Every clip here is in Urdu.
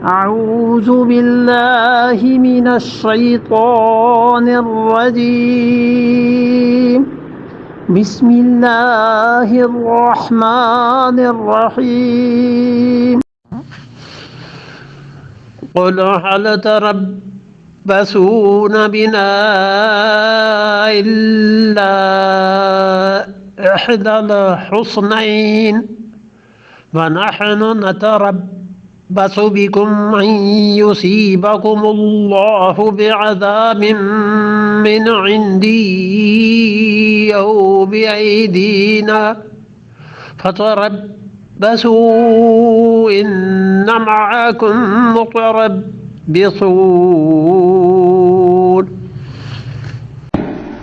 أعوذ بالله من الشيطان الرجيم بسم الله الرحمن الرحيم قل هل تربصون بنا إلا إحدى الحسنين ونحن نتربص بكم أن يصيبكم الله بعذاب من عندي أو بأيدينا فتربصوا إن معكم متربصون.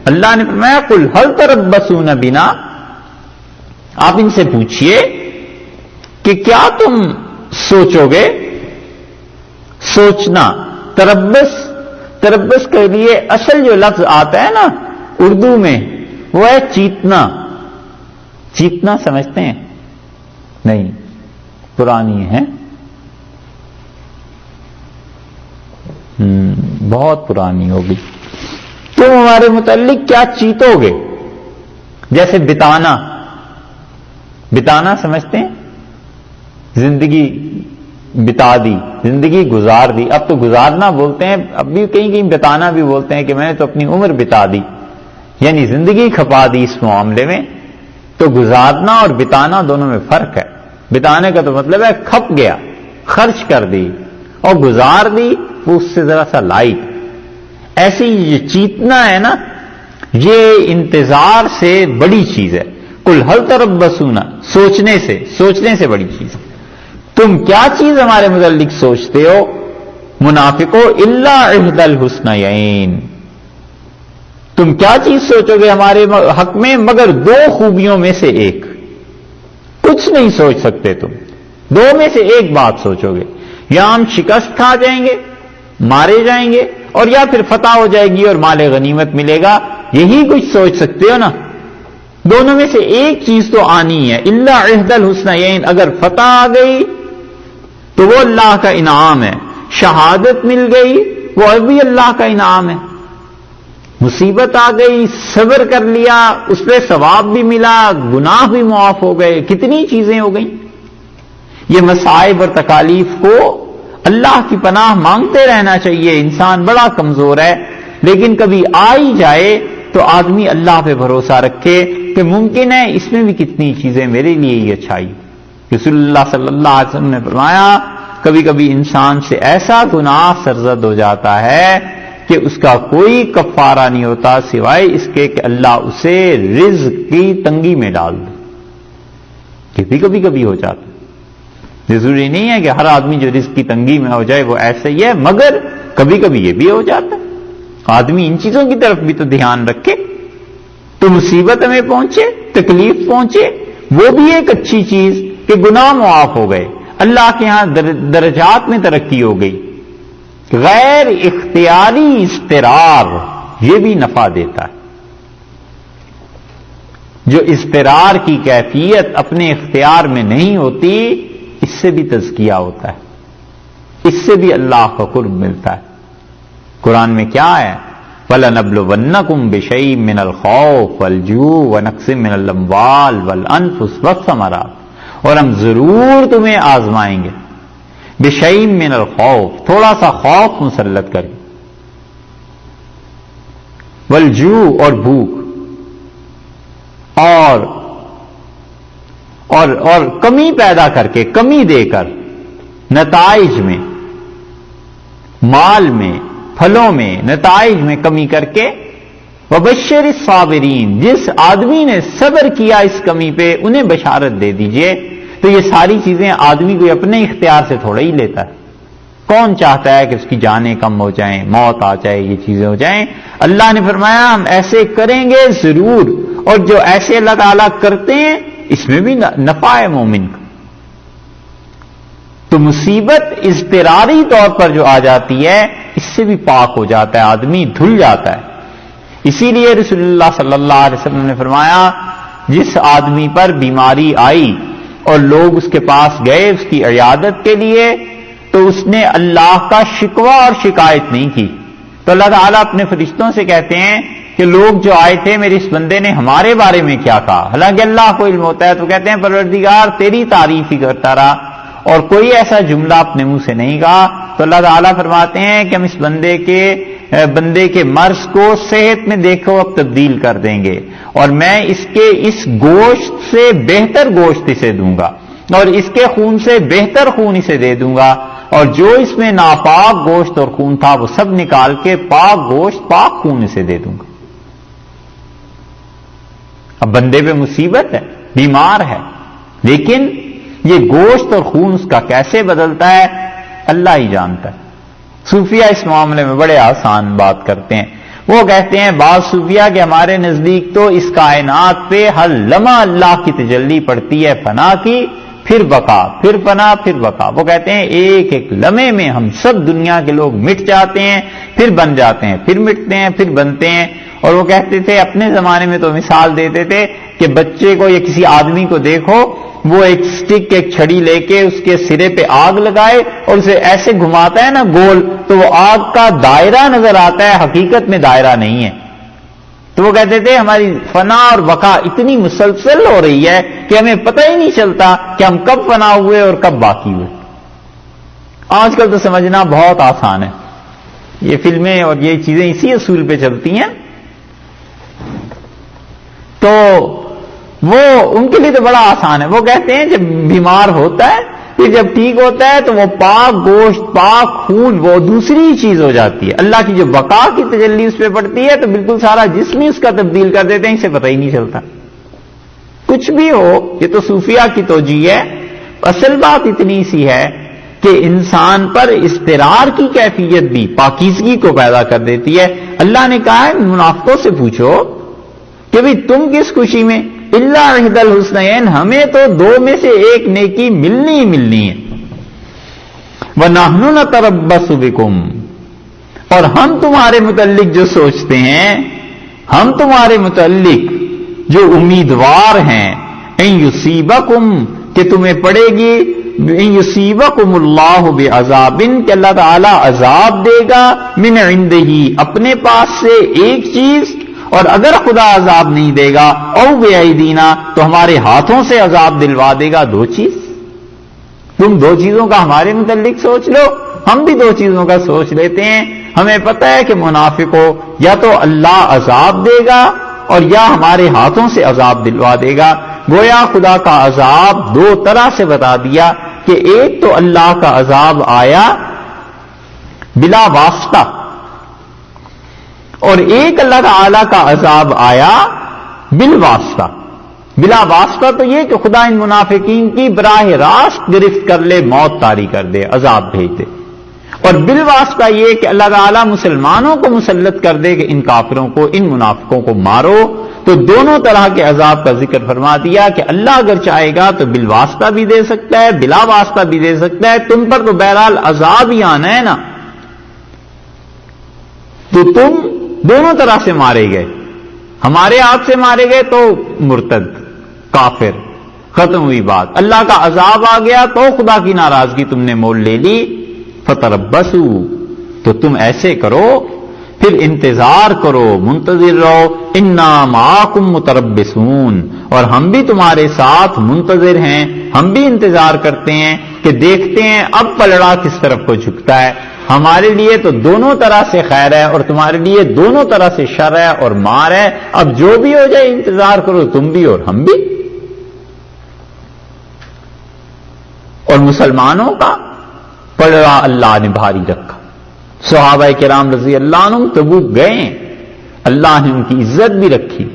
اللہ نے فرمایا قل هل تربصون بنا، آپ ان سے پوچھئے کہ کیا تم سوچو گے. سوچنا، تربص کے لیے اصل جو لفظ آتا ہے نا اردو میں وہ ہے چیتنا. چیتنا سمجھتے ہیں؟ نہیں، پرانی ہے، بہت پرانی ہوگی. تم ہمارے متعلق کیا چیتو گے؟ جیسے بتانا، بتانا سمجھتے ہیں؟ زندگی بتا دی، زندگی گزار دی. اب تو گزارنا بولتے ہیں، اب بھی کہیں کہیں بتانا بھی بولتے ہیں کہ میں نے تو اپنی عمر بتا دی، یعنی زندگی کھپا دی اس معاملے میں. تو گزارنا اور بتانا دونوں میں فرق ہے. بتانے کا تو مطلب ہے کھپ گیا، خرچ کر دی، اور گزار دی وہ اس سے ذرا سا لائٹ. ایسی یہ چیتنا ہے نا، یہ انتظار سے بڑی چیز ہے. قل هل تربصون، سوچنے سے بڑی چیز. تم کیا چیز ہمارے متعلق سوچتے ہو؟ منافقو الا احدى الحسنیین، تم کیا چیز سوچو گے ہمارے حق میں مگر دو خوبیوں میں سے ایک. کچھ نہیں سوچ سکتے تم، دو میں سے ایک بات سوچو گے. یا ہم شکست کھا جائیں گے، مارے جائیں گے، اور یا پھر فتح ہو جائے گی اور مال غنیمت ملے گا. یہی کچھ سوچ سکتے ہو نا. دونوں میں سے ایک چیز تو آنی ہے. الا احدى الحسنیین، اگر فتح آ گئی تو وہ اللہ کا انعام ہے، شہادت مل گئی وہ بھی اللہ کا انعام ہے. مصیبت آ گئی، صبر کر لیا، اس پہ ثواب بھی ملا، گناہ بھی معاف ہو گئے، کتنی چیزیں ہو گئیں. یہ مصائب اور تکالیف کو اللہ کی پناہ مانگتے رہنا چاہیے. انسان بڑا کمزور ہے، لیکن کبھی آ ہی جائے تو آدمی اللہ پہ بھروسہ رکھے کہ ممکن ہے اس میں بھی کتنی چیزیں میرے لیے ہی اچھائی. رسول اللہ صلی اللہ علیہ وسلم نے فرمایا کبھی کبھی انسان سے ایسا گناہ سرزد ہو جاتا ہے کہ اس کا کوئی کفارہ نہیں ہوتا سوائے اس کے کہ اللہ اسے رزق کی تنگی میں ڈال دے. یہ بھی کبھی ہو جاتا ہے. ضروری نہیں ہے کہ ہر آدمی جو رزق کی تنگی میں ہو جائے وہ ایسا ہی ہے، مگر کبھی کبھی یہ بھی ہو جاتا ہے. آدمی ان چیزوں کی طرف بھی تو دھیان رکھے. تو مصیبت ہمیں پہنچے، تکلیف پہنچے، وہ بھی ایک اچھی چیز کہ گناہ معاف ہو گئے، اللہ کے ہاں درجات میں ترقی ہو گئی. غیر اختیاری اضطرار یہ بھی نفع دیتا ہے. جو اضطرار کی کیفیت اپنے اختیار میں نہیں ہوتی، اس سے بھی تزکیہ ہوتا ہے، اس سے بھی اللہ کا قرب ملتا ہے. قرآن میں کیا ہے؟ وَلَنَبْلُوَنَّكُمْ بِشَيْءٍ مِّنَ الْخَوْفِ وَالْجُوعِ وَنَقْصٍ مِّنَ الْأَمْوَالِ وَالْأَنفُسِ وَالثَّمَرَاتِ، اور ہم ضرور تمہیں آزمائیں گے. بِشَيْءٍ مِّنَ الْخَوْفِ، تھوڑا سا خوف مسلط کر کے، وَالْجُوعِ اور بھوک، اور کمی پیدا کر کے، کمی دے کر، نتائج میں، مال میں، پھلوں میں، نتائج میں کمی کر کے. وَبَشِّرِ الصَّابِرِينَ، جس آدمی نے صبر کیا اس کمی پہ انہیں بشارت دے دیجئے. تو یہ ساری چیزیں آدمی کو اپنے اختیار سے تھوڑا ہی لیتا ہے. کون چاہتا ہے کہ اس کی جانیں کم ہو جائیں، موت آ جائے، یہ چیزیں ہو جائیں؟ اللہ نے فرمایا ہم ایسے کریں گے ضرور، اور جو ایسے اللہ تعالیٰ کرتے ہیں اس میں بھی نفع ہے مومن کا. تو مصیبت اضطراری طور پر جو آ جاتی ہے اس سے بھی پاک ہو جاتا ہے، آدمی دھل جاتا ہے. اسی لیے رسول اللہ صلی اللہ علیہ وسلم نے فرمایا جس آدمی پر بیماری آئی اور لوگ اس کے پاس گئے اس کی عیادت کے لیے تو اس نے اللہ کا شکوہ اور شکایت نہیں کی. تو اللہ تعالیٰ اپنے فرشتوں سے کہتے ہیں کہ لوگ جو آئے تھے میرے اس بندے نے ہمارے بارے میں کیا کہا، حالانکہ اللہ کو علم ہوتا ہے. تو کہتے ہیں پروردگار تیری تعریف ہی کرتا رہا اور کوئی ایسا جملہ اپنے منہ سے نہیں کہا. تو اللہ تعالیٰ فرماتے ہیں کہ ہم اس بندے کے مرض کو صحت میں دیکھو اب تبدیل کر دیں گے، اور میں اس گوشت سے بہتر گوشت اسے دوں گا، اور اس کے خون سے بہتر خون اسے دے دوں گا، اور جو اس میں ناپاک گوشت اور خون تھا وہ سب نکال کے پاک گوشت پاک خون اسے دے دوں گا. اب بندے پہ مصیبت ہے، بیمار ہے، لیکن یہ گوشت اور خون اس کا کیسے بدلتا ہے اللہ ہی جانتا ہے. صوفیہ اس معاملے میں بڑے آسان بات کرتے ہیں. وہ کہتے ہیں بعض صوفیہ کہ ہمارے نزدیک تو اس کائنات پہ ہر لمحہ اللہ کی تجلی پڑتی ہے، فنا کی پھر بقا، پھر فنا پھر بقا. وہ کہتے ہیں ایک ایک لمحے میں ہم سب دنیا کے لوگ مٹ جاتے ہیں، پھر بن جاتے ہیں، پھر مٹتے ہیں، پھر بنتے ہیں. اور وہ کہتے تھے اپنے زمانے میں تو مثال دیتے تھے کہ بچے کو یا کسی آدمی کو دیکھو وہ ایک سٹک ایک چھڑی لے کے اس کے سرے پہ آگ لگائے اور اسے ایسے گھماتا ہے نا گول، تو وہ آگ کا دائرہ نظر آتا ہے، حقیقت میں دائرہ نہیں ہے. تو وہ کہتے تھے ہماری فنا اور بقا اتنی مسلسل ہو رہی ہے کہ ہمیں پتہ ہی نہیں چلتا کہ ہم کب فنا ہوئے اور کب باقی ہوئے. آج کل تو سمجھنا بہت آسان ہے، یہ فلمیں اور یہ چیزیں اسی اصول پہ چلتی ہیں. تو وہ ان کے لیے تو بڑا آسان ہے. وہ کہتے ہیں جب بیمار ہوتا ہے پھر جب ٹھیک ہوتا ہے تو وہ پاک گوشت پاک خون وہ دوسری چیز ہو جاتی ہے. اللہ کی جو بقا کی تجلی اس پہ پڑتی ہے تو بالکل سارا جسم ہی اس کا تبدیل کر دیتے ہیں، اسے پتہ ہی نہیں چلتا. کچھ بھی ہو، یہ تو صوفیہ کی توجیہ ہے. اصل بات اتنی سی ہے کہ انسان پر اضطرار کی کیفیت بھی پاکیزگی کو پیدا کر دیتی ہے. اللہ نے کہا ہے منافقوں سے پوچھو کہ بھی تم کس خوشی میں، اللہ احد الحسنین، ہمیں تو دو میں سے ایک نیکی ملنی ہی ملنی ہے. وَنَحْنُ نَتَرَبَّصُ بِكُمْ، اور ہم تمہارے متعلق جو سوچتے ہیں، ہم تمہارے متعلق جو امیدوار ہیں، اِن يُصِيبَكُمْ، کہ تمہیں پڑے گی، اِن يُصِيبَكُمُ اللَّهُ بِعَذَابٍ، کہ اللہ تعالیٰ عذاب دے گا، من عندہ، اپنے پاس سے ایک چیز، اور اگر خدا عذاب نہیں دے گا او بِأَيْدِينَا، تو ہمارے ہاتھوں سے عذاب دلوا دے گا. دو چیز، تم دو چیزوں کا ہمارے متعلق سوچ لو، ہم بھی دو چیزوں کا سوچ لیتے ہیں. ہمیں پتہ ہے کہ منافق کو یا تو اللہ عذاب دے گا اور یا ہمارے ہاتھوں سے عذاب دلوا دے گا. گویا خدا کا عذاب دو طرح سے بتا دیا کہ ایک تو اللہ کا عذاب آیا بلا واسطہ، اور ایک اللہ تعالی کا عذاب آیا بالواسطہ. بلا واسطہ تو یہ کہ خدا ان منافقین کی براہ راست گرفت کر لے، موت طاری کر دے، عذاب بھیج دے. اور بالواسطہ یہ کہ اللہ تعالیٰ مسلمانوں کو مسلط کر دے کہ ان کافروں کو، ان منافقوں کو مارو. تو دونوں طرح کے عذاب کا ذکر فرما دیا کہ اللہ اگر چاہے گا تو بالواسطہ بھی دے سکتا ہے، بلا واسطہ بھی دے سکتا ہے. تم پر تو بہرحال عذاب ہی آنا ہے نا، تو تم دونوں طرح سے مارے گئے. ہمارے ہاتھ سے مارے گئے تو مرتد کافر، ختم ہوئی بات. اللہ کا عذاب آ گیا تو خدا کی ناراضگی تم نے مول لے لی. فتربصوا، تو تم ایسے کرو، پھر انتظار کرو، منتظر رہو. انا معاکم متربصون، اور ہم بھی تمہارے ساتھ منتظر ہیں، ہم بھی انتظار کرتے ہیں کہ دیکھتے ہیں اب پلڑا کس طرف کو جھکتا ہے. ہمارے لیے تو دونوں طرح سے خیر ہے اور تمہارے لیے دونوں طرح سے شر ہے اور مار ہے. اب جو بھی ہو جائے انتظار کرو، تم بھی اور ہم بھی. اور مسلمانوں کا پلڑا اللہ نے بھاری رکھا. صحابہ کرام رضی اللہ عنہم تبوک گئے، اللہ نے ان کی عزت بھی رکھی.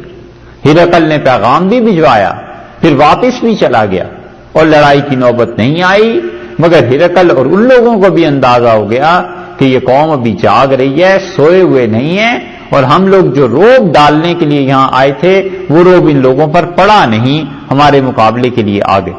ہرقل نے پیغام بھی بھجوایا، پھر واپس بھی چلا گیا اور لڑائی کی نوبت نہیں آئی. مگر ہرقل اور ان لوگوں کو بھی اندازہ ہو گیا کہ یہ قوم ابھی جاگ رہی ہے، سوئے ہوئے نہیں ہے، اور ہم لوگ جو روب ڈالنے کے لیے یہاں آئے تھے وہ روب ان لوگوں پر پڑا نہیں، ہمارے مقابلے کے لیے آگے.